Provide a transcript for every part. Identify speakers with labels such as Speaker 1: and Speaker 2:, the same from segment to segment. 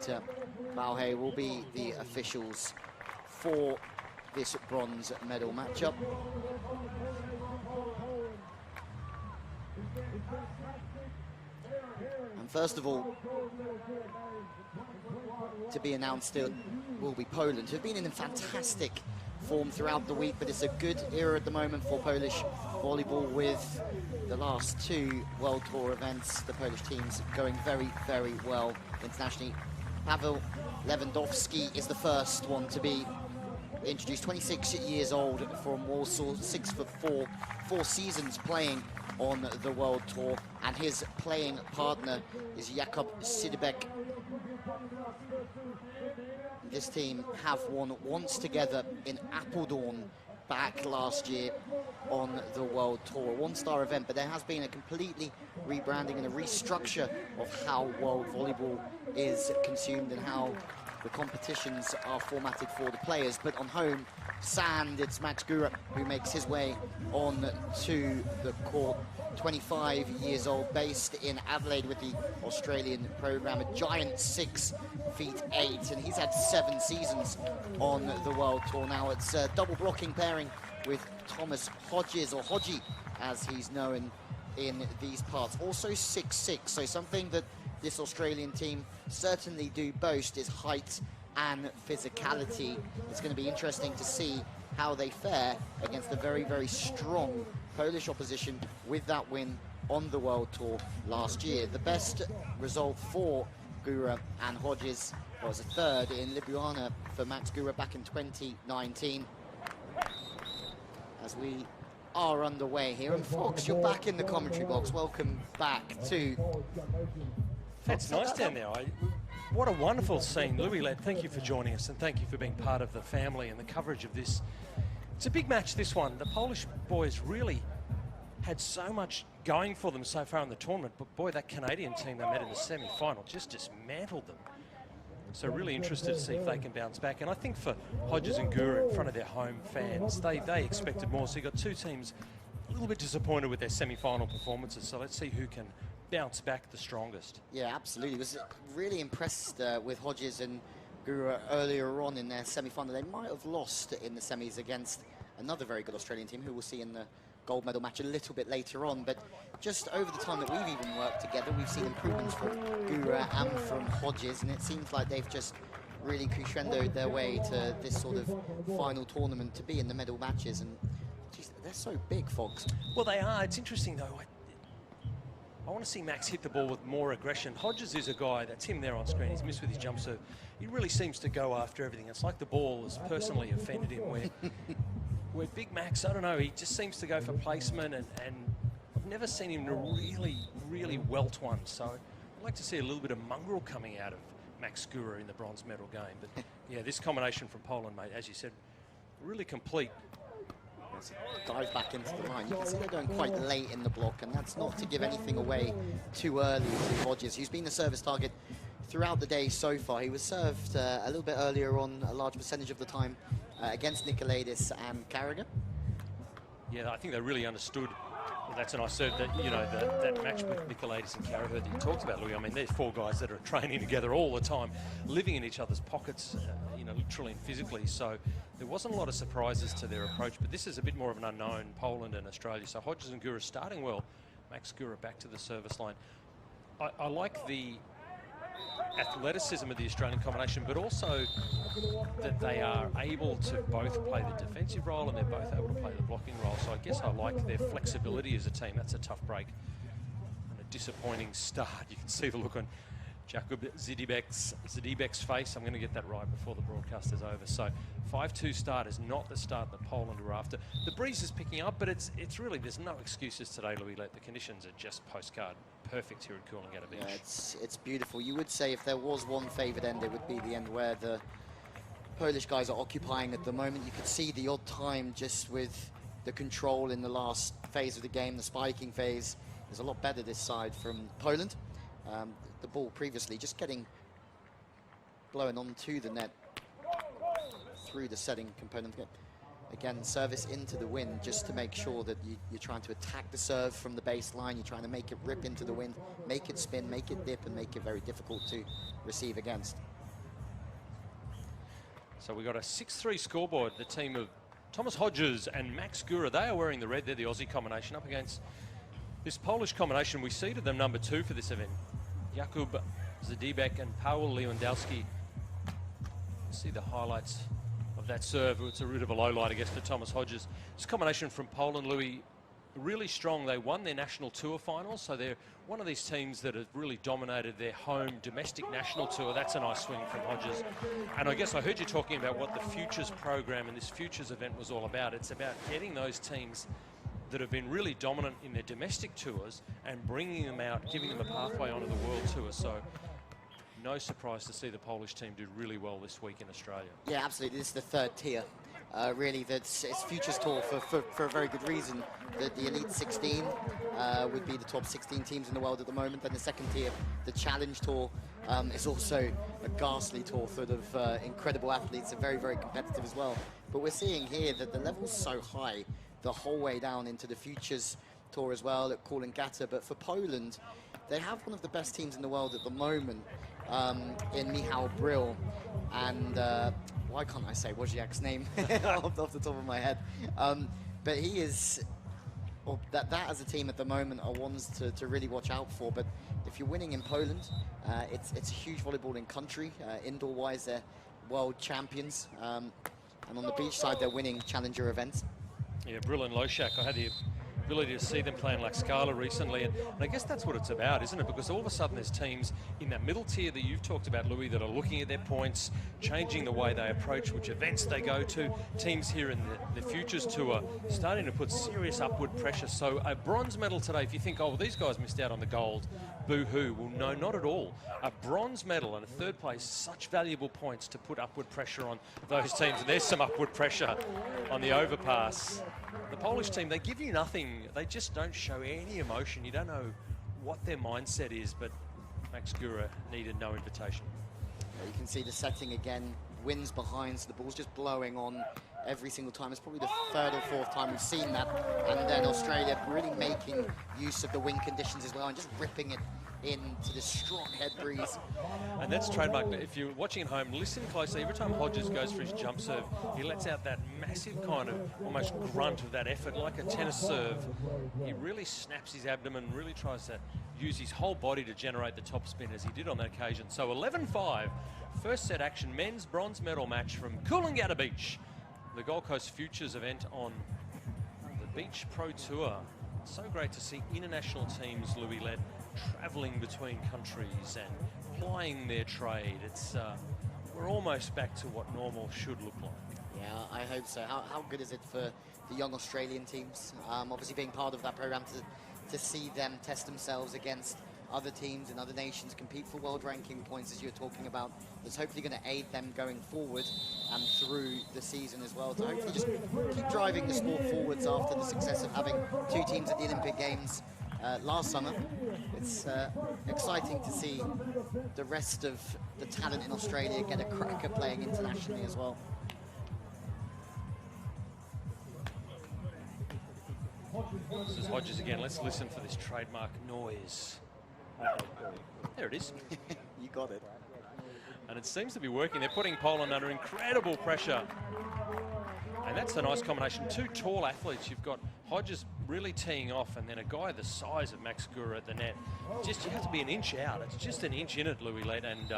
Speaker 1: Guehrer will be the officials for this bronze medal matchup. And first of all, to be announced will be Poland, who've been in a fantastic form throughout the week, but it's a good era at the moment for Polish volleyball with the last 2 World Tour events. The Polish team's going very, very well internationally. Paweł Lewandowski is the first one to be introduced, 26 years old from Warsaw, 6'4", 4 seasons playing on the World Tour, and his playing partner is Zdybek. This team have won once together in Apeldoorn back last year on the World Tour, a 1-star event, but there has been a completely rebranding and a restructure of how world volleyball is consumed and how the competitions are formatted for the players. But on home sand, it's Max Guehrer who makes his way on to the court. 25 years old, based in Adelaide with the Australian program, a giant 6'8", and he's had 7 seasons on the World Tour now. It's a double blocking pairing with Thomas Hodges, or Hodgie as he's known in these parts. Also 6'6", so something that this Australian team certainly do boast is height and physicality. It's going to be interesting to see how they fare against the very, very strong Polish opposition with that win on the World Tour last year. The best result for Guehrer and Hodges was a 3rd in Ljubljana for Max Guehrer back in 2019. As we are underway here, and Fox, you're back in the commentary box. Welcome back to...
Speaker 2: It's nice down there. What a wonderful scene. Louis Lett, thank you for joining us, and thank you for being part of the family and the coverage of this. It's a big match, this one. The Polish boys really had so much going for them so far in the tournament, but boy, that Canadian team they met in the semi-final just dismantled them. So really interested to see if they can bounce back. And I think for Hodges and Guehrer in front of their home fans, they expected more. So you've got 2 teams a little bit disappointed with their semi-final performances. So let's see who can bounce back the strongest.
Speaker 1: Yeah, absolutely. I was really impressed with Hodges and Guehrer earlier on in their semi-final. They might have lost in the semis against another very good Australian team who we'll see in the gold medal match a little bit later on. But just over the time that we've even worked together, we've seen improvements from Guehrer and from Hodges, and it seems like they've just really crescendoed their way to this sort of final tournament to be in the medal matches. And geez, they're so big, Fox.
Speaker 2: Well, they are. It's interesting though. I want to see Max hit the ball with more aggression. Hodges is a guy, that's him there on screen, he's missed with his jump serve. He really seems to go after everything. It's like the ball has personally offended him, where Big Max, I don't know, he just seems to go for placement, and I've never seen him really welt one. So I'd like to see a little bit of mongrel coming out of Max Guehrer in the bronze medal game. But yeah, this combination from Poland, mate, as you said, really complete.
Speaker 1: Dive back into the line. You can see they're going quite late in the block, and that's not to give anything away too early to Hodges, who's been the service target throughout the day so far. He was served a little bit earlier on, a large percentage of the time, against Nikolaidis and Carragher.
Speaker 2: Yeah, I think they really understood. Well, that's a nice serve. That, you know, that match with Nikolaidis and Carragher that you talked about, Louis. I mean, there's 4 guys that are training together all the time, living in each other's pockets, you know, literally and physically. So there wasn't a lot of surprises to their approach, but this is a bit more of an unknown, Poland and Australia. So Hodges and Guehrer starting well. Max Guehrer back to the service line. I like the athleticism of the Australian combination, but also that they are able to both play the defensive role and they're both able to play the blocking role. So I guess I like their flexibility as a team. That's a tough break and a disappointing start. You can see the look on Zdybek's face. I'm going to get that right before the broadcast is over. So 5-2 start is not the start that Poland were after. The breeze is picking up, but it's really, there's no excuses today, Louis. The conditions are just postcard perfect here at Coolangatta Beach.
Speaker 1: Yeah, it's beautiful. You would say if there was one favoured end, it would be the end where the Polish guys are occupying at the moment. You could see the odd time just with the control in the last phase of the game, the spiking phase is a lot better this side from Poland. The ball previously just getting blown onto the net through the setting component. Again, service into the wind just to make sure that you're trying to attack the serve from the baseline. You're trying to make it rip into the wind, make it spin, make it dip, and make it very difficult to receive against.
Speaker 2: So we got a 6-3 scoreboard. The team of Thomas Hodges and Max Guehrer, they are wearing the red. They're the Aussie combination up against this Polish combination. We seeded them number 2 for this event. Jakub Zdybek and Paweł Lewandowski. See the highlights of that serve. It's a bit of a low light, I guess, for Thomas Hodges. This combination from Poland, Louis, really strong. They won their national tour finals, so they're one of these teams that have really dominated their home domestic national tour. That's a nice swing from Hodges. And I guess I heard you talking about what the Futures program and this Futures event was all about. It's about getting those teams that have been really dominant in their domestic tours and bringing them out, giving them a pathway onto the world tour. So no surprise to see the Polish team do really well this week in Australia.
Speaker 1: Yeah, absolutely. This is the 3rd tier. Really, it's Futures Tour for a very good reason. The Elite 16 would be the top 16 teams in the world at the moment. Then the 2nd tier, the Challenge Tour, is also a ghastly tour full of incredible athletes and very, very competitive as well. But we're seeing here that the level's so high the whole way down into the Futures Tour as well at Coolangatta. But for Poland, they have one of the best teams in the world at the moment in Michał Brill. And why can't I say Wozniak's name off the top of my head? But he is, well, that as a team at the moment are ones to really watch out for. But if you're winning in Poland, it's a huge volleyball country. Indoor-wise, they're world champions. And on the beach side, they're winning challenger events.
Speaker 2: Yeah, Brill and Loshak, I had the ability to see them playing like Scala recently, and I guess that's what it's about, isn't it? Because all of a sudden there's teams in that middle tier that you've talked about, Louis, that are looking at their points, changing the way they approach which events they go to. Teams here in the Futures Tour starting to put serious upward pressure. So a bronze medal today, if you think, oh, well, these guys missed out on the gold, boo-hoo. Well, no, not at all. A bronze medal and a 3rd place, such valuable points to put upward pressure on those teams. And there's some upward pressure on the overpass. The Polish team, they give you nothing. They just don't show any emotion. You don't know what their mindset is, but Max Guehrer needed no invitation.
Speaker 1: You can see the setting again, winds behind, so the ball's just blowing on every single time. It's probably the 3rd or 4th time we've seen that. And then Australia really making use of the wind conditions as well and just ripping it into the strong head breeze.
Speaker 2: And that's trademark. If you're watching at home, listen closely. Every time Hodges goes for his jump serve, he lets out that massive kind of almost grunt of that effort, like a tennis serve. He really snaps his abdomen, really tries to use his whole body to generate the top spin as he did on that occasion. So 11-5, first set action, men's bronze medal match from Coolangatta Beach, the Gold Coast Futures event on the Beach Pro Tour. So great to see international teams, Louis, led travelling between countries and plying their trade. It's we're almost back to what normal should look like.
Speaker 1: Yeah, I hope so. How good is it for the young Australian teams? Obviously being part of that program to see them test themselves against other teams and other nations, compete for world ranking points, as you're talking about. That's hopefully going to aid them going forward and through the season as well, to hopefully just keep driving the sport forwards after the success of having 2 teams at the Olympic Games last summer. It's exciting to see the rest of the talent in Australia get a crack at playing internationally as well.
Speaker 2: This is Hodges again. Let's listen for this trademark noise. There it is.
Speaker 1: You got it.
Speaker 2: And it seems to be working. They're putting Poland under incredible pressure. And that's a nice combination. 2 tall athletes. You've got Hodges really teeing off, and then a guy the size of Max Guehrer at the net. Just, you have to be an inch out. It's just an inch in it, Louis Led, and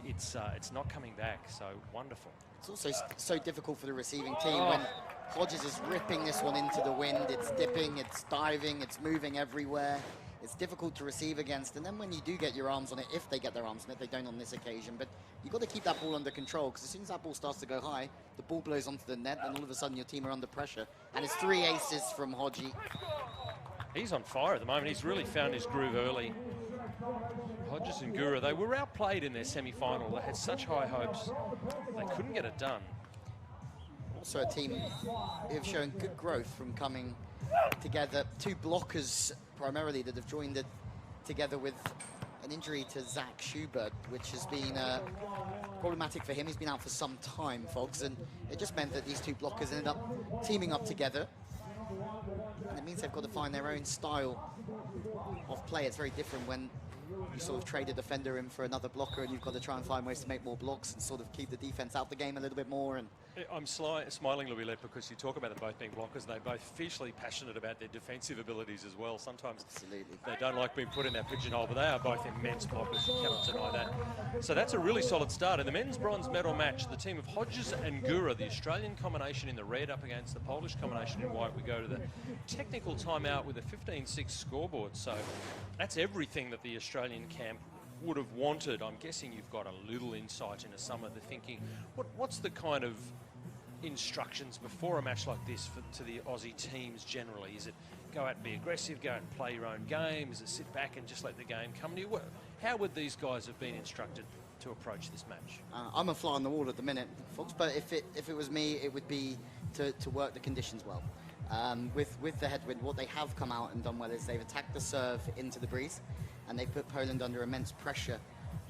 Speaker 2: it's not coming back. So wonderful.
Speaker 1: It's also so difficult for the receiving team when Hodges is ripping this one into the wind. It's dipping, it's diving, it's moving everywhere. It's difficult to receive against, and then when you do get your arms on it, if they get their arms on it, they don't on this occasion, but you've got to keep that ball under control, because as soon as that ball starts to go high, the ball blows onto the net, and all of a sudden your team are under pressure. And it's 3 aces from Hodges.
Speaker 2: He's on fire at the moment. He's really found his groove early. Hodges and Guehrer, they were outplayed in their semi-final. They had such high hopes. They couldn't get it done.
Speaker 1: Also a team who have shown good growth from coming together. 2 blockers primarily that have joined it together with an injury to Zach Schubert, which has been problematic for him. He's been out for some time, folks, and it just meant that these 2 blockers ended up teaming up together. And it means they've got to find their own style of play. It's very different when you sort of trade a defender in for another blocker, and you've got to try and find ways to make more blocks and sort of keep the defense out the game a little bit more. And
Speaker 2: I'm smiling, Louis, because you talk about them both being blockers. They're both fiercely passionate about their defensive abilities as well. Sometimes
Speaker 1: absolutely,
Speaker 2: they don't like being put in that pigeonhole, but they are both immense blockers. You cannot deny that. So that's a really solid start. In the men's bronze medal match, the team of Hodges and Guehrer, the Australian combination in the red up against the Polish combination in white. We go to the technical timeout with a 15-6 scoreboard. So that's everything that the Australian camp would have wanted. I'm guessing you've got a little insight into some of the thinking. What's the kind of instructions before a match like this to the Aussie teams generally? Is it go out and be aggressive, go out and play your own game? Is it sit back and just let the game come to you? How would these guys have been instructed to approach this match?
Speaker 1: I'm a fly on the wall at the minute, folks, but if it was me, it would be to work the conditions well. With the headwind, what they have come out and done well is they've attacked the serve into the breeze, and they've put Poland under immense pressure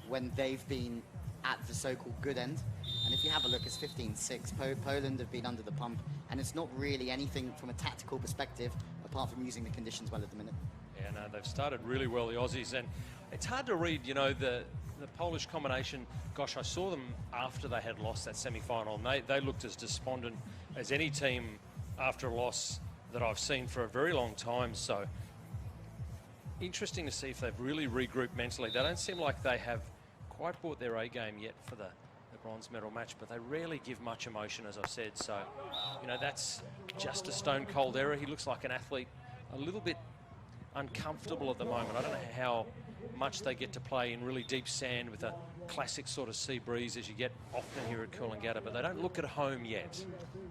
Speaker 1: when they've been at the so-called good end. And if you have a look, it's 15-6. Poland have been under the pump, and it's not really anything from a tactical perspective apart from using the conditions well at the minute.
Speaker 2: Yeah, no, they've started really well, the Aussies, and it's hard to read, you know, the Polish combination. Gosh, I saw them after they had lost that semi-final, and they looked as despondent as any team after a loss that I've seen for a very long time. So interesting to see if they've really regrouped mentally. They don't seem like they have quite brought their A game yet for the bronze medal match, but they rarely give much emotion, as I've said. So, you know, that's just a stone cold error. He looks like an athlete, a little bit uncomfortable at the moment. I don't know how much they get to play in really deep sand with a classic sort of sea breeze as you get often here at Coolangatta, but they don't look at home yet.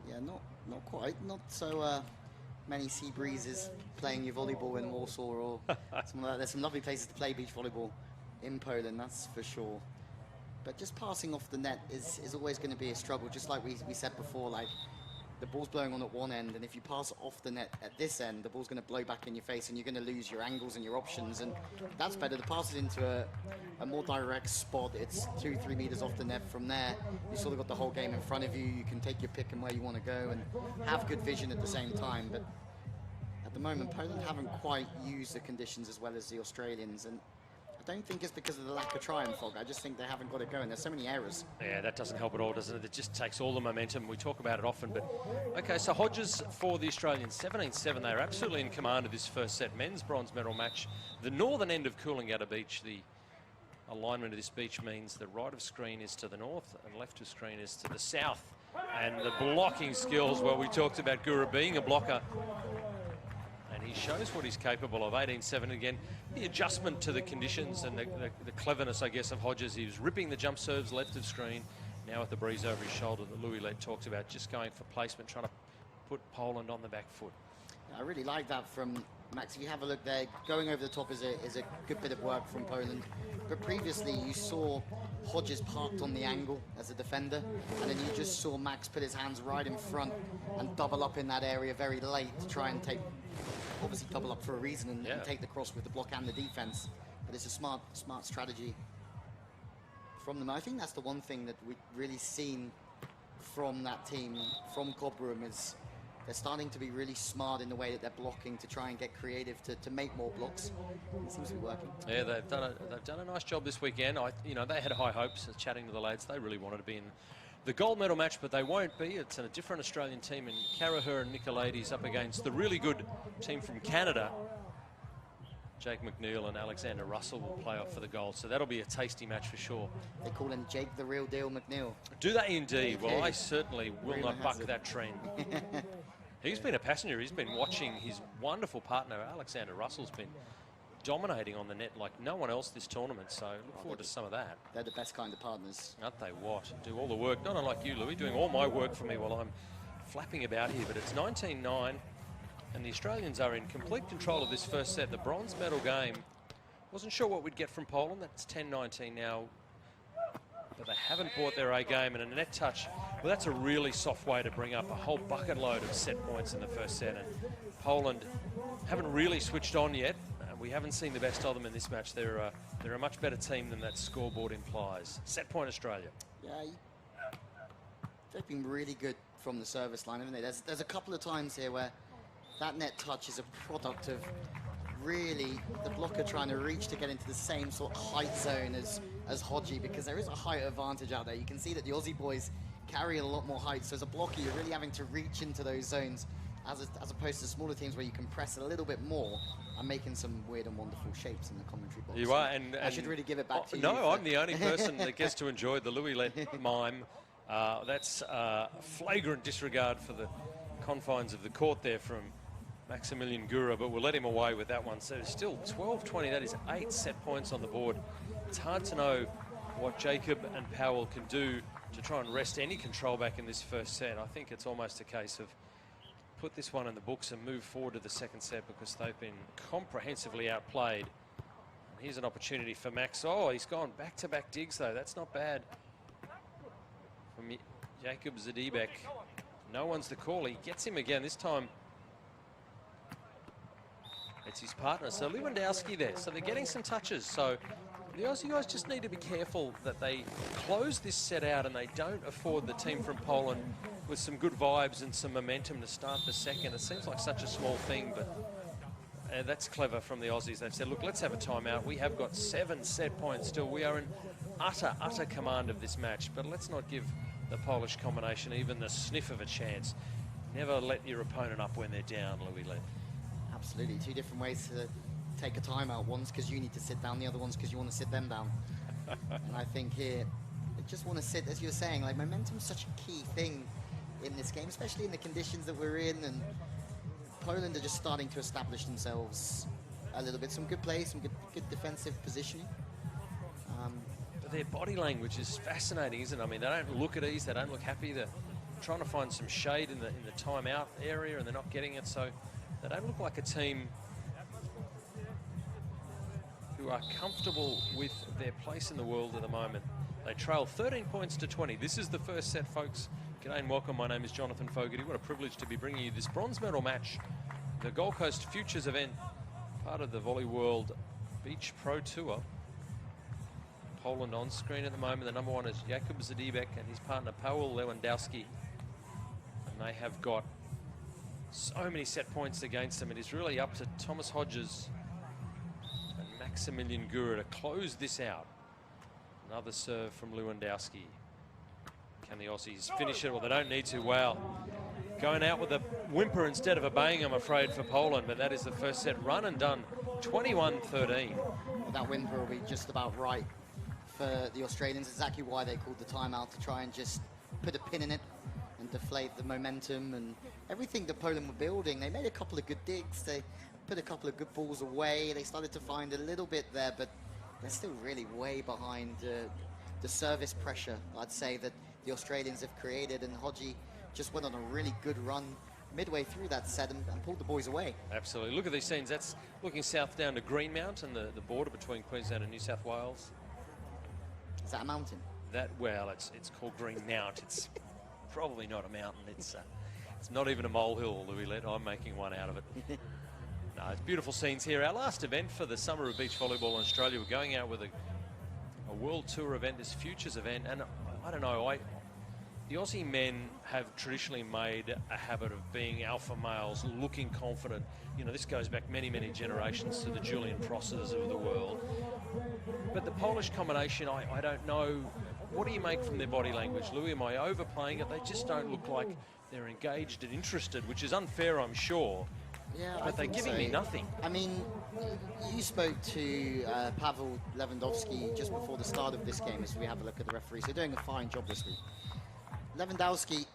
Speaker 1: Yeah, not quite. Not so many sea breezes playing your volleyball in Warsaw or something like that. There's some lovely places to play beach volleyball in Poland, that's for sure. But just passing off the net is always going to be a struggle, just like we said before. Like, the ball's blowing on at one end, and if you pass off the net at this end, the ball's going to blow back in your face, and you're going to lose your angles and your options, and that's better to pass it into a more direct spot. It's 2-3 meters off the net. From there, you sort of got the whole game in front of you. You can take your pick and where you want to go and have good vision at the same time. But at the moment, Poland haven't quite used the conditions as well as the Australians, and I don't think it's because of the lack of try and fog. I just think they haven't got it going. There's so many errors.
Speaker 2: Yeah, that doesn't help at all, doesn't it? It just takes all the momentum. We talk about it often, but okay, so Hodges for the Australians, 17-7. They're absolutely in command of this first set. Men's bronze medal match. The northern end of Coolangatta Beach, the alignment of this beach means the right of screen is to the north and left of screen is to the south. And the blocking skills, well, we talked about Guehrer being a blocker, and he shows what he's capable of. 18-7 again. The adjustment to the conditions and the cleverness, I guess, of Hodges. He was ripping the jump serves left of screen. Now with the breeze over his shoulder that Louis Lett talked about, just going for placement, trying to put Poland on the back foot.
Speaker 1: I really like that from Max. If you have a look there, going over the top is a good bit of work from Poland. But previously you saw Hodges parked on the angle as a defender, and then you just saw Max put his hands right in front and double up in that area very late to try and take, obviously double up for a reason, and take the cross with the block and the defense. But it's a smart strategy from them. I think that's the one thing that we've really seen from that team, from Cobram, is they're starting to be really smart in the way that they're blocking to try and get creative to make more blocks. It seems to be working. Yeah,
Speaker 2: they've done a nice job this weekend. You know, they had high hopes. Chatting to the lads, they really wanted to be in the gold medal match, but they won't be. It's a different Australian team, and Guehrer and Nicolaides up against the really good team from Canada. Jake McNeil and Alexander Russell will play off for the gold, so that'll be a tasty match for sure.
Speaker 1: They call him Jake the real deal McNeil.
Speaker 2: Do they indeed? Okay. Well, I certainly will not buck that trend. He's been a passenger. He's been watching his wonderful partner, Alexander Russell's been dominating on the net like no one else this tournament, so look forward to some of that.
Speaker 1: They're the best kind of partners.
Speaker 2: Aren't they what? Do all the work, not unlike you, Louis, doing all my work for me while I'm flapping about here, but it's 19-9, and the Australians are in complete control of this first set. The bronze medal game, wasn't sure what we'd get from Poland. That's 10-19 now, but they haven't brought their A game, and a net touch, well, that's a really soft way to bring up a whole bucket load of set points in the first set, and Poland haven't really switched on yet. We haven't seen the best of them in this match. They're a much better team than that scoreboard implies. Set point Australia.
Speaker 1: Yeah, they've been really good from the service line, haven't they? There's a couple of times here where that net touch is a product of really the blocker trying to reach to get into the same sort of height zone as Hodges, because there is a height advantage out there. You can see that the Aussie boys carry a lot more height, so as a blocker you're really having to reach into those zones as opposed to smaller teams where you can press a little bit more. I'm making some weird and wonderful shapes in the commentary box.
Speaker 2: You are, and
Speaker 1: I should really give it back to you.
Speaker 2: No, I'm the only person that gets to enjoy the Louis-led mime. That's flagrant disregard for the confines of the court there from Maximilian Guehrer, but we'll let him away with that one. So it's still 12-20. That is 8 set points on the board. It's hard to know what Jacob and Powell can do to try and wrest any control back in this first set. I think it's almost a case of put this one in the books and move forward to the second set, because they've been comprehensively outplayed. And here's an opportunity for Max. Oh, he's gone back-to-back digs, though. That's not bad. From Jacob Zdybek. No one's the call. He gets him again. This time it's his partner. So Lewandowski there. So they're getting some touches. So the Aussie guys just need to be careful that they close this set out and they don't afford the team from Poland with some good vibes and some momentum to start the second. It seems like such a small thing, but that's clever from the Aussies. They've said, look, let's have a timeout. We have got 7 set points still. We are in utter command of this match, but let's not give the Polish combination even the sniff of a chance. Never let your opponent up when they're down, Louis-led.
Speaker 1: Absolutely. 2 different ways to take a timeout. One's because you need to sit down, the other one's because you want to sit them down. And I think here, they just want to sit, as you were saying, like momentum's such a key thing in this game, especially in the conditions that we're in, and Poland are just starting to establish themselves a little bit. Some good play, some good defensive positioning.
Speaker 2: But their body language is fascinating, isn't it? I mean, they don't look at ease, they don't look happy. They're trying to find some shade in the timeout area, and they're not getting it. So they don't look like a team who are comfortable with their place in the world at the moment. They trail 13 points to 20. This is the first set, folks. G'day and welcome. My name is Jonathan Fogarty. What a privilege to be bringing you this bronze medal match, the Gold Coast Futures event, part of the Volley World Beach Pro Tour. Poland on screen at the moment. The number 1 is Jacob Zdybek and his partner Powell Lewandowski. And they have got so many set points against them. It is really up to Thomas Hodges and Maximilian Guehrer to close this out. Another serve from Lewandowski. Can the Aussies finish it? Well, they don't need to. Wow. Going out with a whimper instead of a bang, I'm afraid, for Poland. But that is the first set run and done. 21-13.
Speaker 1: That whimper will be just about right for the Australians. Exactly why they called the timeout, to try and just put a pin in it and deflate the momentum and everything that Poland were building. They made a couple of good digs. They put a couple of good balls away. They started to find a little bit there, but they're still really way behind the service pressure, I'd say, that the Australians have created. And Hodges just went on a really good run midway through that set and pulled the boys away. Absolutely.
Speaker 2: Look at these scenes. That's looking south down to Greenmount and the border between Queensland and New South Wales.
Speaker 1: Is that a mountain?
Speaker 2: Well, it's called Greenmount. It's probably not a mountain. It's not even a molehill, Louis-led. I'm making one out of it. No, it's beautiful scenes here. Our last event for the Summer of Beach Volleyball in Australia. We're going out with a World Tour event, this Futures event, and I don't know, the Aussie men have traditionally made a habit of being alpha males, looking confident. You know, this goes back many generations to the Julian Prosses of the world. But the Polish combination, I don't know. What do you make from their body language? Louis, am I overplaying it? They just don't look like they're engaged and interested, which is unfair, I'm sure.
Speaker 1: Yeah,
Speaker 2: but they're giving me nothing.
Speaker 1: I mean, you spoke to Pavel Lewandowski just before the start of this game as we have a look at the referees. They're doing a fine job this week. Lewandowski,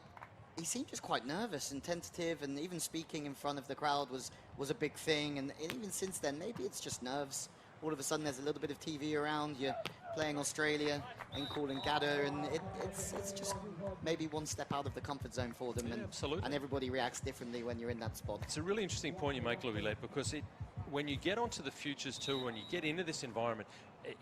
Speaker 1: he seemed just quite nervous and tentative, and even speaking in front of the crowd was a big thing. And even since then, maybe it's just nerves. All of a sudden, there's a little bit of TV around. You're playing Australia in Coolangatta, and it's just maybe one step out of the comfort zone for them.
Speaker 2: Yeah, absolutely.
Speaker 1: And everybody reacts differently when you're in that spot.
Speaker 2: It's a really interesting point you make, Louis-led, because when you get onto the Futures Tour, when you get into this environment,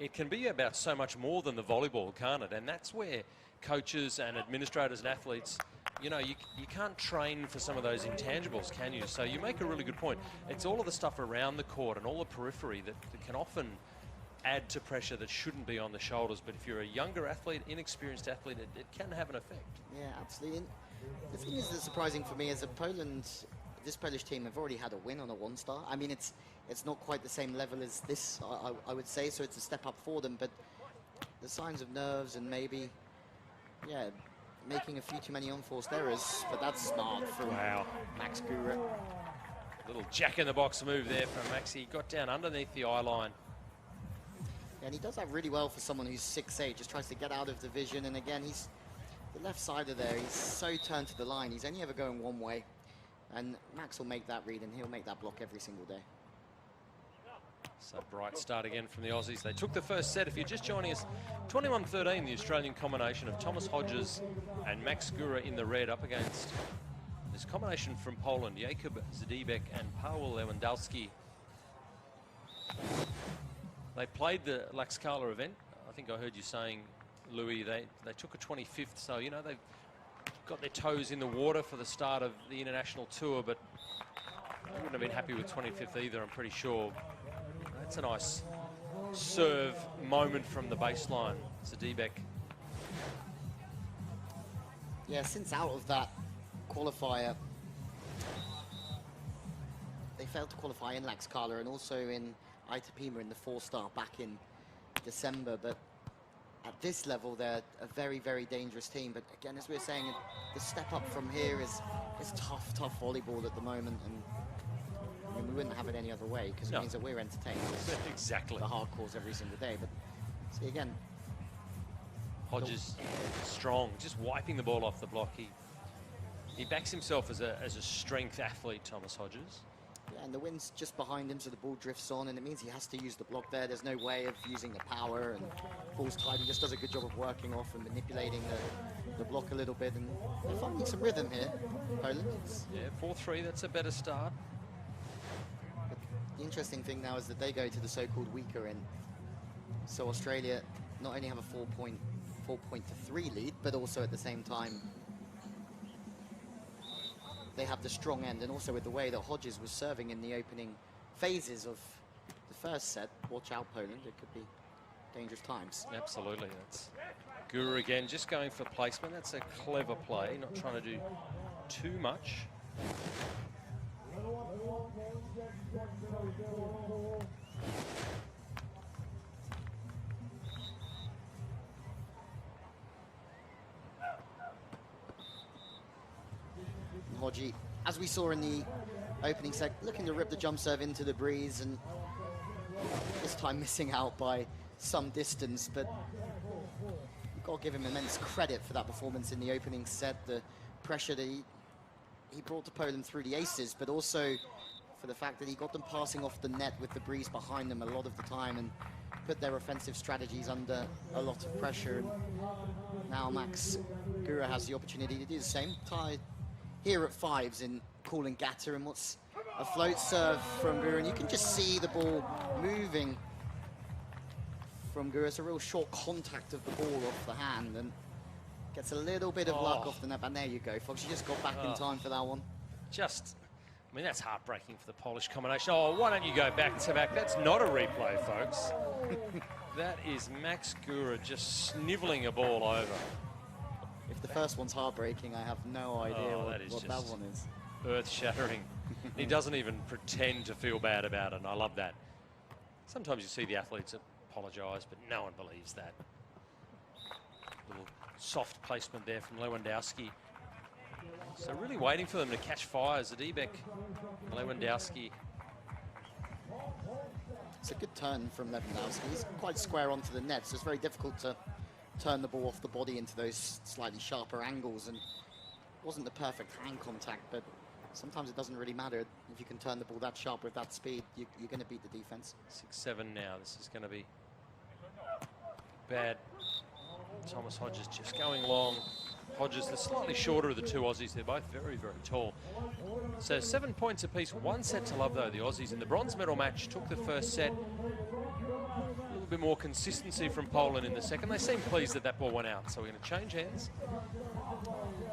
Speaker 2: it can be about so much more than the volleyball, can't it? And that's where coaches and administrators and athletes, you know, you can't train for some of those intangibles, can you? So you make a really good point. It's all of the stuff around the court and all the periphery that can often add to pressure that shouldn't be on the shoulders. But if you're a younger athlete, inexperienced athlete, it can have an effect.
Speaker 1: Yeah, absolutely. And the thing is that's surprising for me is that Poland, this Polish team have already had a win on a one-star. I mean, it's not quite the same level as this, I would say, so it's a step up for them, but the signs of nerves and maybe, yeah, making a few too many unforced errors, but that's smart from Max Guehrer.
Speaker 2: Little jack-in-the-box move there from Maxi. He got down underneath the eye line.
Speaker 1: Yeah, and he does that really well for someone who's 6'8", just tries to get out of the vision, and again, he's the left sider there, he's so turned to the line, he's only ever going one way, and Max will make that read, and he'll make that block every single day.
Speaker 2: So bright start again from the Aussies. They took the first set. If you're just joining us, 21-13, the Australian combination of Thomas Hodges and Max Guehrer in the red up against this combination from Poland, Jakub Zdybek and Paweł Lewandowski. They played the Laxkala event. I think I heard you saying, Louis, they took a 25th, so, you know, they've got their toes in the water for the start of the international tour, but I wouldn't have been happy with 25th either, I'm pretty sure. That's a nice serve moment from the baseline. Zdybek.
Speaker 1: Yeah, since out of that qualifier, they failed to qualify in Laxkala and also in Itapema in the 4-star back in December, but at this level they're a very, very dangerous team. But again, as we were saying, the step up from here is tough volleyball at the moment, and I mean, we wouldn't have it any other way, because it means that we're entertained.
Speaker 2: Exactly.
Speaker 1: The hardcores every single day. But see again,
Speaker 2: Hodges strong, just wiping the ball off the block. He backs himself as a strength athlete, Thomas Hodges.
Speaker 1: Yeah, and the wind's just behind him, so the ball drifts on, and it means he has to use the block there. There's no way of using the power, and ball's tight. He just does a good job of working off and manipulating the block a little bit, and they're finding some rhythm here, Poland.
Speaker 2: Yeah, 4-3, that's a better start.
Speaker 1: But the interesting thing now is that they go to the so-called weaker end. So Australia not only have a 4-3 lead, but also at the same time they have the strong end, and also with the way that Hodges was serving in the opening phases of the first set. Watch out, Poland, it could be dangerous times.
Speaker 2: Absolutely, that's Guehrer again, just going for placement. That's a clever play, not trying to do too much.
Speaker 1: Hodgie, as we saw in the opening set, looking to rip the jump serve into the breeze, and this time missing out by some distance, but you've got to give him immense credit for that performance in the opening set, the pressure that he brought to Poland through the aces, but also for the fact that he got them passing off the net with the breeze behind them a lot of the time and put their offensive strategies under a lot of pressure. And now Max Guehrer has the opportunity to do the same. Tied here at 5s in Coolangatta, and what's a float serve from Guehrer, and you can just see the ball moving from Guehrer. It's a real short contact of the ball off the hand, and gets a little bit of luck off the net, and there you go, Fox. You just got back in time for that one.
Speaker 2: I mean, that's heartbreaking for the Polish combination. Oh, why don't you go back to back? That's not a replay, folks. That is Max Guehrer just sniveling a ball over.
Speaker 1: If the first one's heartbreaking, I have no idea what that one is.
Speaker 2: Earth-shattering. He doesn't even pretend to feel bad about it, and I love that. Sometimes you see the athletes apologise, but no one believes that. Little soft placement there from Lewandowski. So really waiting for them to catch fire. Zdybek, Lewandowski.
Speaker 1: It's a good turn from Lewandowski. He's quite square onto the net, so it's very difficult to turn the ball off the body into those slightly sharper angles, and it wasn't the perfect hand contact, but sometimes it doesn't really matter. If you can turn the ball that sharp with that speed, you're going to beat the defense.
Speaker 2: 6-7 now. This is going to be bad. Thomas Hodges just going long. Hodges, the slightly shorter of the two Aussies. They're both very, very tall. So 7 points apiece. 1 set to love, though. The Aussies in the bronze medal match took the first set. A little bit more consistency from Poland in the second. They seem pleased that ball went out. So we're going to change hands.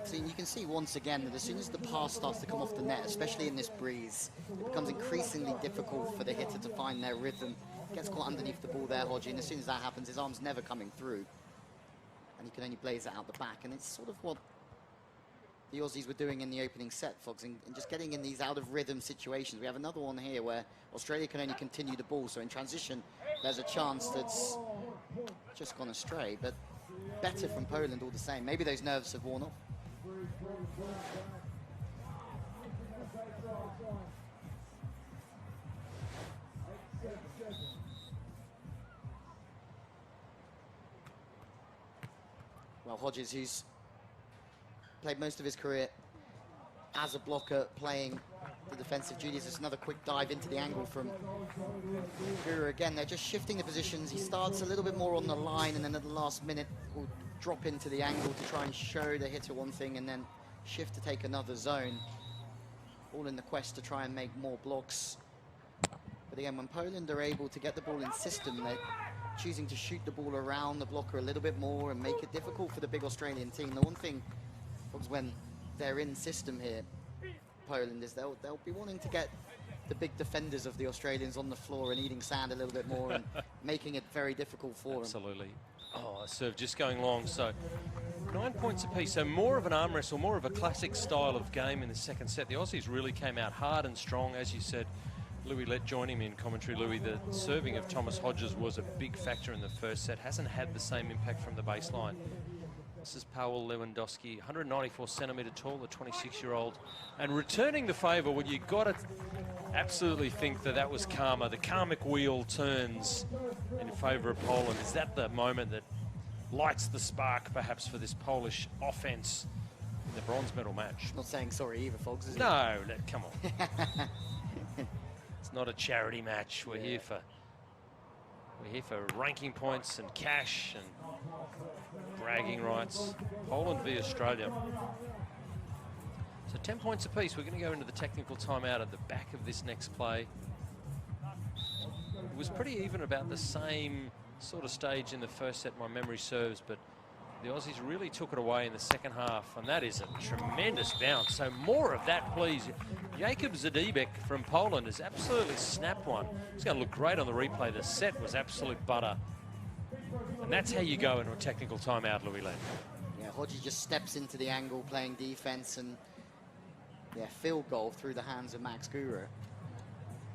Speaker 1: See, you can see once again that as soon as the pass starts to come off the net, especially in this breeze, it becomes increasingly difficult for the hitter to find their rhythm. Gets caught underneath the ball there, Hodgie, and as soon as that happens, his arm's never coming through. And he can only blaze it out the back, and it's sort of what the Aussies were doing in the opening set, Fox, and just getting in these out-of-rhythm situations. We have another one here where Australia can only continue the ball, so in transition, there's a chance that's just gone astray, but better from Poland all the same. Maybe those nerves have worn off. Well, Hodges, who's played most of his career as a blocker, playing the defensive duties. There's another quick dive into the angle from Guehrer again. They're just shifting the positions. He starts a little bit more on the line, and then at the last minute will drop into the angle to try and show the hitter one thing, and then shift to take another zone. All in the quest to try and make more blocks. But again, when Poland are able to get the ball in system, they're choosing to shoot the ball around the blocker a little bit more and make it difficult for the big Australian team. The one thing was when they're in system here, Poland, is they'll be wanting to get the big defenders of the Australians on the floor and eating sand a little bit more and making it very difficult for them.
Speaker 2: Absolutely. Oh, serve just going long. So 9 points apiece. So more of an arm wrestle, more of a classic style of game in the second set. The Aussies really came out hard and strong, as you said. Louis, let join him in commentary. Louis, the serving of Thomas Hodges was a big factor in the first set. Hasn't had the same impact from the baseline. This is Paweł Lewandowski, 194 centimetre tall, the 26-year-old. And returning the favour, well, you've got to absolutely think that that was karma. The karmic wheel turns in favour of Poland. Is that the moment that lights the spark, perhaps, for this Polish offence in the bronze medal match?
Speaker 1: Not saying sorry either, folks, is it?
Speaker 2: No, come on. It's not a charity match. We're here for ranking points and cash and bragging rights. Poland v Australia. So 10 points apiece. We're going to go into the technical timeout at the back of this next play. It was pretty even, about the same sort of stage in the first set, my memory serves, but the Aussies really took it away in the second half, and that is a tremendous bounce. So more of that, please. Jakub Zdybek from Poland has absolutely snapped one. It's going to look great on the replay. The set was absolute butter. And that's how you go into a technical timeout, Louis Land.
Speaker 1: Yeah, Hodges just steps into the angle, playing defense, and yeah, field goal through the hands of Max Guehrer.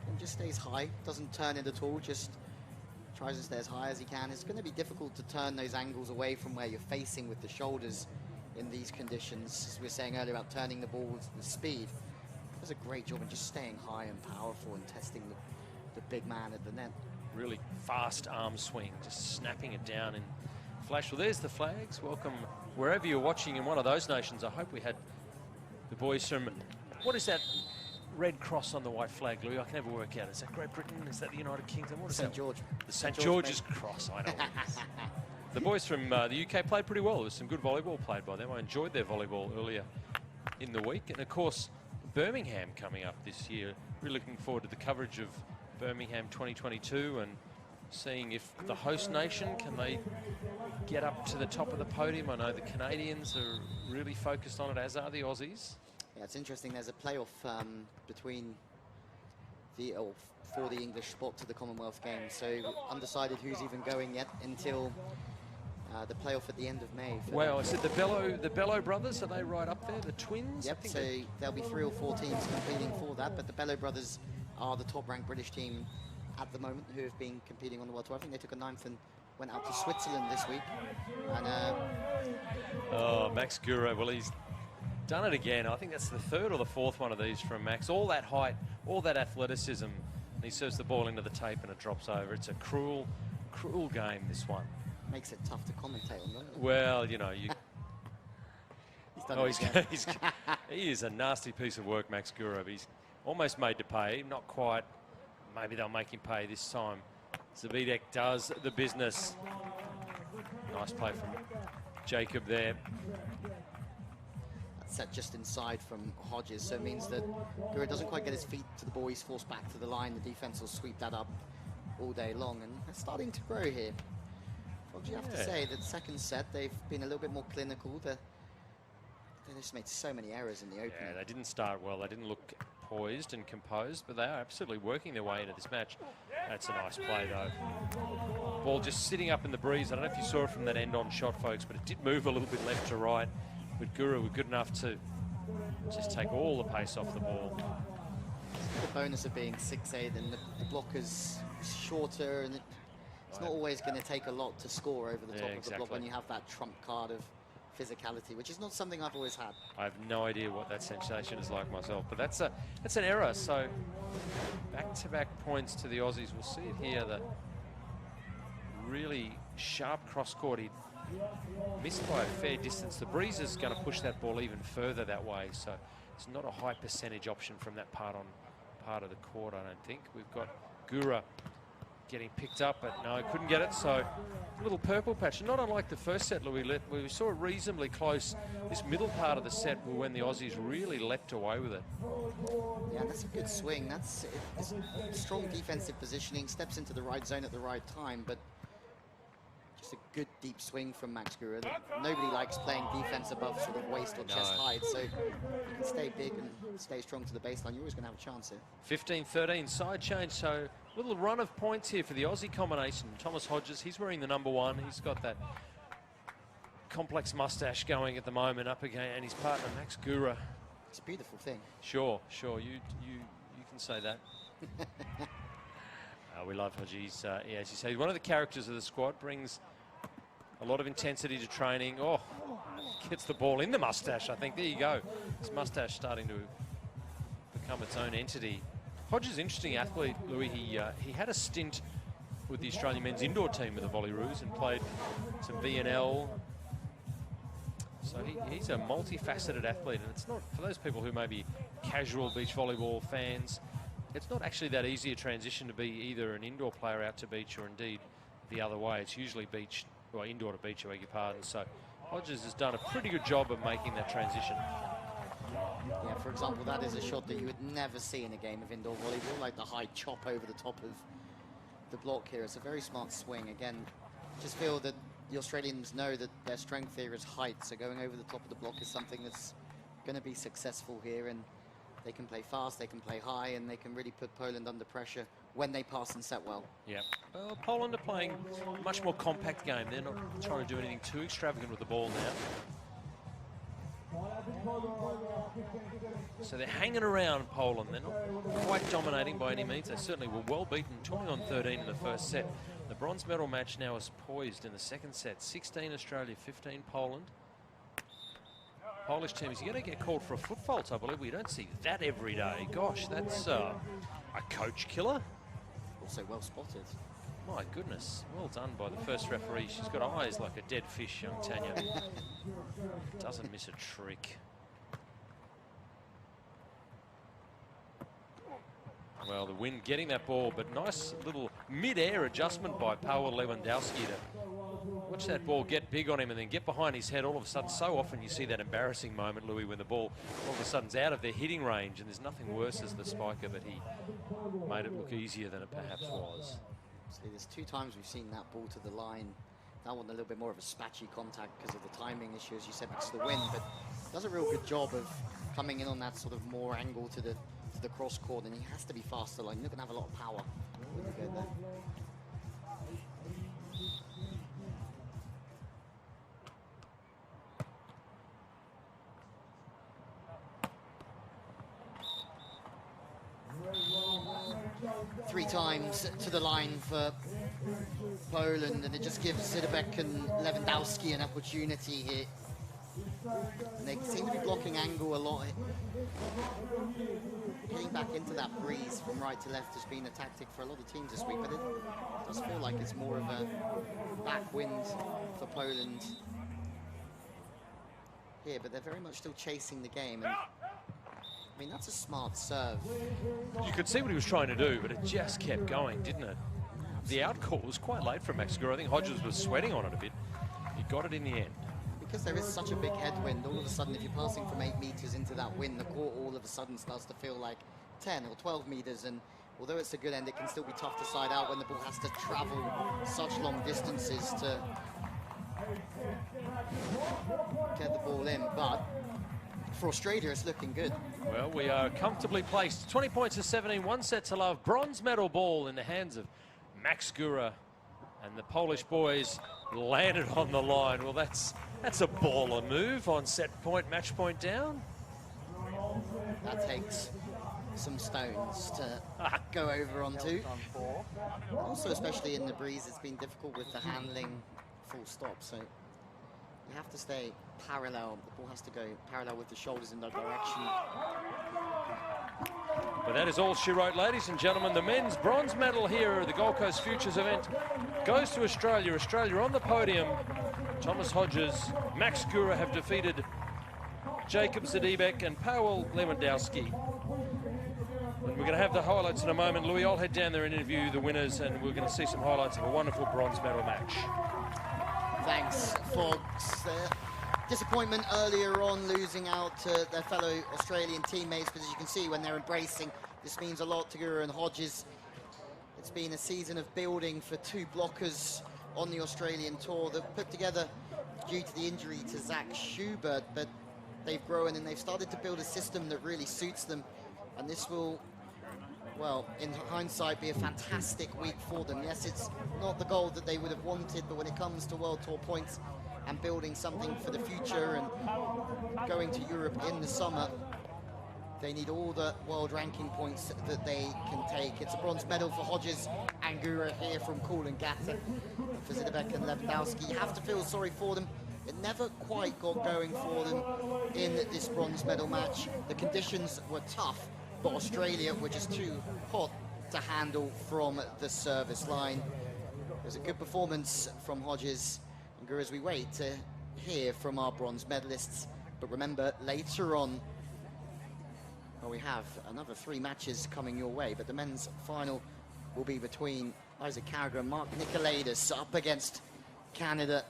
Speaker 1: And just stays high, doesn't turn it at all, just tries to stay as high as he can. It's going to be difficult to turn those angles away from where you're facing with the shoulders in these conditions. As we were saying earlier about turning the ball with speed. Does a great job of just staying high and powerful and testing the big man at the net.
Speaker 2: Really fast arm swing, just snapping it down in flash. Well, there's the flags. Welcome wherever you're watching in one of those nations. I hope we had the boys from, what is that red cross on the white flag, Louis? I can never work out. Is that Great Britain? Is that the United Kingdom? What is
Speaker 1: St.
Speaker 2: that?
Speaker 1: George.
Speaker 2: The St. George's cross, I know. The boys from the UK played pretty well. There was some good volleyball played by them. I enjoyed their volleyball earlier in the week. And of course, Birmingham coming up this year. Really looking forward to the coverage of Birmingham 2022 and seeing if the host nation, can they get up to the top of the podium. I know the Canadians are really focused on it, as are the Aussies.
Speaker 1: Yeah, it's interesting. There's a playoff between for the English spot to the Commonwealth Games. So undecided who's even going yet until the playoff at the end of May.
Speaker 2: Well, I said the Bello brothers, are they right up there? The twins?
Speaker 1: Yep, so there'll be 3 or 4 teams competing for that, but the Bello brothers are the top-ranked British team at the moment who have been competing on the World Tour. I think they took a 9th and went out to Switzerland this week. And
Speaker 2: oh, Max Guehrer, well, he's done it again. I think that's the 3rd or the 4th one of these from Max. All that height, all that athleticism, and he serves the ball into the tape and it drops over. It's a cruel, cruel game, this one.
Speaker 1: Makes it tough to commentate on that.
Speaker 2: Well, you know, you...
Speaker 1: He's done it again.
Speaker 2: He is a nasty piece of work, Max Guehrer. He's almost made to pay, not quite. Maybe they'll make him pay this time. Zdybek does the business. Nice play from Jakub there.
Speaker 1: That's set just inside from Hodges, so it means that Guehrer doesn't quite get his feet to the ball. He's forced back to the line. The defense will sweep that up all day long, and they're starting to grow here. Well, you have to say that second set, they've been a little bit more clinical. They just made so many errors in the opening.
Speaker 2: Yeah, they didn't start well. They didn't look poised and composed, but they are absolutely working their way into this match. That's a nice play, though. Ball just sitting up in the breeze. I don't know if you saw it from that end-on shot, folks, but it did move a little bit left to right. But Guehrer were good enough to just take all the pace off the ball.
Speaker 1: The bonus of being 6'8" and the block is shorter, and it's not always going to take a lot to score over the top of the block when you have that trump card of physicality, which is not something I've always had.
Speaker 2: I have no idea what that sensation is like myself, but that's an error. So back-to-back points to the Aussies. We'll see it here. The really sharp cross-court. He missed by a fair distance. The breeze is going to push that ball even further that way, so it's not a high percentage option from that part of the court, I don't think. We've got Guehrer getting picked up, but no, couldn't get it. So a little purple patch. Not unlike the first set, Louis, we saw it reasonably close. This middle part of the set when the Aussies really leapt away with it.
Speaker 1: Yeah, that's a good swing. That's strong defensive positioning, steps into the right zone at the right time, but just a good deep swing from Max Guehrer. Nobody likes playing defense above sort of waist or chest height, so you can stay big and stay strong to the baseline. You're always going to have a chance here.
Speaker 2: 15-13 side change, so a little run of points here for the Aussie combination. Thomas Hodges, he's wearing the #1. He's got that complex mustache going at the moment up again, and his partner Max Guehrer.
Speaker 1: It's a beautiful thing.
Speaker 2: Sure, you can say that. We love Hodges. Yeah, as you say, one of the characters of the squad, brings a lot of intensity to training. Oh, gets the ball in the mustache, I think. There you go. His mustache starting to become its own entity. Hodges is an interesting athlete, Louis. He had a stint with the Australian men's indoor team with the Volleyroos and played some VNL. So he's a multifaceted athlete, and it's not, for those people who may be casual beach volleyball fans, it's not actually that easy a transition to be either an indoor player out to beach or indeed the other way. It's usually beach, or indoor to beach, I beg your pardon. So Hodges has done a pretty good job of making that transition.
Speaker 1: Yeah, for example, that is a shot that you would never see in a game of indoor volleyball, like the high chop over the top of the block here. It's a very smart swing. Again, just feel that the Australians know that their strength here is height, so going over the top of the block is something that's going to be successful here, and they can play fast, they can play high, and they can really put Poland under pressure when they pass and set well. Yeah.
Speaker 2: Well, Poland are playing a much more compact game. They're not trying to do anything too extravagant with the ball now. So they're hanging around Poland. They're not quite dominating by any means. They certainly were well beaten, 20-13 in the first set. The bronze medal match now is poised in the second set. 16 Australia, 15 Poland. Polish team is going to get called for a foot fault, I believe. We don't see that every day. Gosh, that's a coach killer.
Speaker 1: Also well spotted.
Speaker 2: My goodness, well done by the first referee. She's got eyes like a dead fish, young Tanya. Doesn't miss a trick. Well, the wind getting that ball, but nice little mid-air adjustment by Paweł Lewandowski to watch that ball get big on him and then get behind his head. All of a sudden, so often you see that embarrassing moment, Louis, when the ball all of a sudden's out of their hitting range, and there's nothing worse as the spiker, but he made it look easier than it perhaps was.
Speaker 1: See, there's 2 times we've seen that ball to the line. That one a little bit more of a spatchy contact because of the timing issue, as you said, because of the wind, but does a real good job of coming in on that sort of more angle to the cross court, and he has to be faster. Like, you're not going to have a lot of power when you go there. Three times to the line for Poland, and it just gives Zdybek and Lewandowski an opportunity here. And they seem to be blocking angle a lot. Getting back into that breeze from right to left has been a tactic for a lot of teams this week, but it does feel like it's more of a backwind for Poland here, but they're very much still chasing the game. And I mean, that's a smart serve.
Speaker 2: You could see what he was trying to do, but it just kept going, didn't it? The outcall was quite late from Max Guehrer. I think Hodges was sweating on it a bit. He got it in the end.
Speaker 1: Because there is such a big headwind, all of a sudden, if you're passing from 8 meters into that wind, the court all of a sudden starts to feel like 10 or 12 meters. And although it's a good end, it can still be tough to side out when the ball has to travel such long distances to get the ball in. But for Australia, it's looking good.
Speaker 2: Well, we are comfortably placed. 20 points to 17, 1 set to love. Bronze medal ball in the hands of Max Guehrer, and the Polish boys landed on the line. Well, that's a baller move on set point, match point down.
Speaker 1: That takes some stones to go over onto. Also, especially in the breeze, it's been difficult with the handling full stop. So you have to stay parallel. The ball has to go parallel with the shoulders in that direction.
Speaker 2: But that is all she wrote, ladies and gentlemen. The men's bronze medal here at the Gold Coast Futures event goes to Australia. Australia on the podium. Thomas Hodges, Max Guehrer have defeated Jacob Zdybek and Paweł Lewandowski. And we're going to have the highlights in a moment. Louis, I'll head down there and interview the winners, and we're going to see some highlights of a wonderful bronze medal match.
Speaker 1: Thanks, Fox. Disappointment earlier on, losing out to their fellow Australian teammates, but as you can see, when they're embracing, this means a lot to Guehrer and Hodges. It's been a season of building for two blockers on the Australian tour. They've put together due to the injury to Zach Schubert, but they've grown and they've started to build a system that really suits them. And this will, well, in hindsight, be a fantastic week for them. Yes, it's not the gold that they would have wanted, but when it comes to World Tour points and building something for the future and going to Europe in the summer, they need all the world ranking points that they can take. It's a bronze medal for Hodges and Guehrer here from Coolangatta. For Zdybek and Lewandowski, you have to feel sorry for them. It never quite got going for them in this bronze medal match. The conditions were tough, but Australia were just too hot to handle from the service line. It was a good performance from Hodges and Guehrer as we wait to hear from our bronze medalists. But remember, later on, well, we have another 3 matches coming your way, but the men's final will be between Isaac Carragher and Mark Nicolaides up against Canada.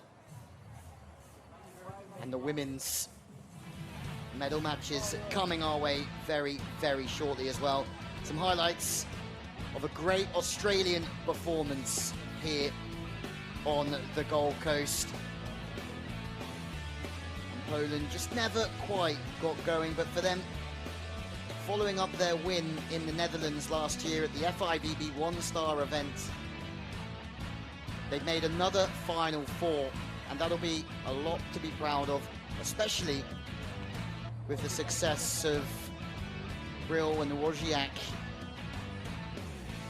Speaker 1: And the women's medal matches coming our way very, very shortly as well. Some highlights of a great Australian performance here on the Gold Coast. And Poland just never quite got going, but for them, following up their win in the Netherlands last year at the FIVB one-star event, they've made another Final Four, and that'll be a lot to be proud of, especially with the success of Brill and Wozniak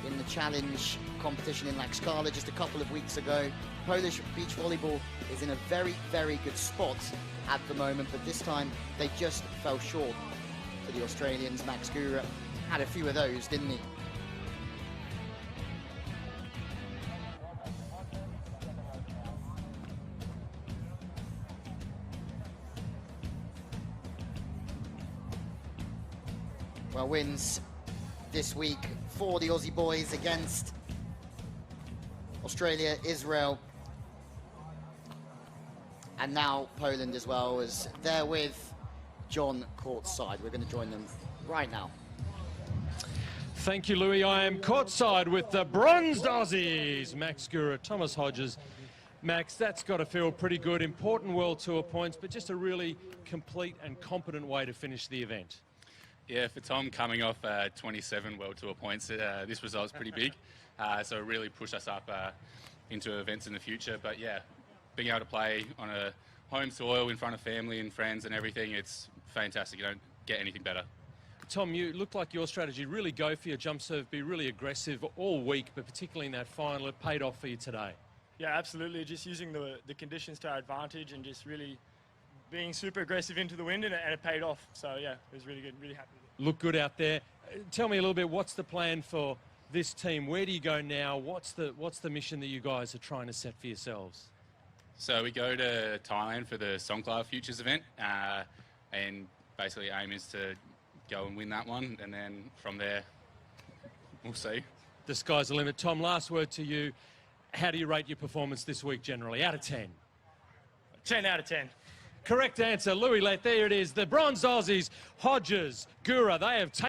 Speaker 1: in the challenge competition in Laxkala just a couple of weeks ago. Polish beach volleyball is in a very, very good spot at the moment, but this time they just fell short for the Australians. Max Guehrer had a few of those, didn't he? Well, wins this week for the Aussie boys against Australia, Israel, and now Poland as well, as they're with John courtside. We're going to join them right now.
Speaker 2: Thank you, Louis. I am courtside with the bronzed Aussies, Max Guehrer, Thomas Hodges. Max, that's got to feel pretty good. Important World Tour points, but just a really complete and competent way to finish the event.
Speaker 3: Yeah, for Tom, coming off 27 World Tour points, this result's pretty big. So it really pushed us up into events in the future. But yeah, being able to play on a home soil in front of family and friends and everything, it's fantastic. You don't get anything better.
Speaker 2: Tom, you look like your strategy, really go for your jump serve, be really aggressive all week, but particularly in that final, it paid off for you today.
Speaker 4: Yeah, absolutely. Just using the conditions to our advantage and just really being super aggressive into the wind, and it paid off. So yeah, it was really good, really happy with it.
Speaker 2: Look good out there. Tell me a little bit, what's the plan for this team? Where do you go now? What's the mission that you guys are trying to set for yourselves?
Speaker 3: So we go to Thailand for the Songkla Futures event, and basically aim is to go and win that one, and then from there, we'll see.
Speaker 2: The sky's the limit. Tom, last word to you. How do you rate your performance this week generally, out of 10?
Speaker 4: 10 out of 10.
Speaker 2: Correct answer, Louis Lett. There it is. The bronze Aussies, Hodges, Guehrer, they have taken